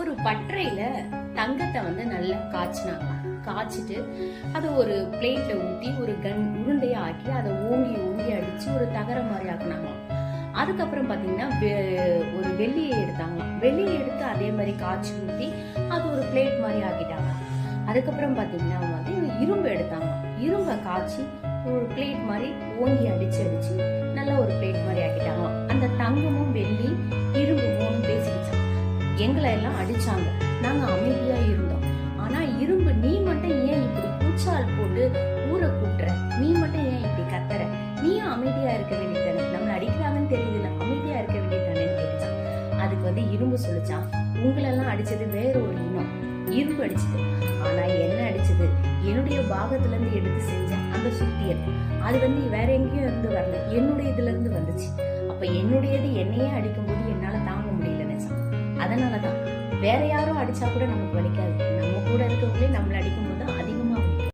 ஒரு பட்டறையில தங்கத்தை நல்லா காய்ச்சினாங்க. காய்ச்சிட்டு அதை ஒரு பிளேட்ல ஊத்தி ஒரு உருண்டையா ஆக்கி அதை ஓங்கி ஓங்கி அடிச்சு ஒரு தகர மாதிரி ஆக்குனாங்களாம். அதுக்கப்புறம் பாத்தீங்கன்னா ஒரு வெள்ளியை எடுத்தாங்களாம். வெள்ளியை எடுத்து அதே மாதிரி காய்ச்சி ஊத்தி அது ஒரு பிளேட் மாதிரி ஆக்கிட்டாங்க. அதுக்கப்புறம் பாத்தீங்கன்னா இரும்பு எடுத்தாங்க. இரும்பை காய்ச்சி ஒரு பிளேட் மாதிரி ஓங்கி அடிச்சு அடிச்சு நல்லா ஒரு பிளேட் மாதிரி ஆக்கிட்டாங்க. அந்த தங்கமும் வெள்ளி இரும்பு மூணும் பேசிக்கிச்சாங்க. எங்களை எல்லாம் அடிச்சாங்க, நாங்க அமைதியா இருந்தோம். ஆனா இரும்பு, நீ மட்டும் ஏன் இப்படி பூச்சால் போட்டு ஊரை கூட்டுற? நீ மட்டும் ஏன் இப்படி கத்துற? நீயும் அமைதியா இருக்க வேண்டியதானே? நம்மள அடிக்கிறாங்கன்னு தெரியுதுல, அமைதியா இருக்க வேண்டியதானேன்னு கேட்டுச்சான். அதுக்கு இரும்பு சொல்லிச்சான், உங்களெல்லாம் அடிச்சது வேற ஒரு இனம், இரும்பு அடிச்சது. ஆனா என்ன அடிச்சது? என்னுடைய பாகத்துல இருந்து எடுத்து செஞ்ச அந்த சுத்தியல். அது வேற எங்கேயும் இருந்து வரல, என்னுடைய இதுல இருந்து வந்துச்சு. அப்ப என்னுடையது என்னையே அடிக்கும் போது என்னால தாங்க முடியலன்னு. அதனாலதான் வேற யாரும் அடிச்சா கூட நமக்கு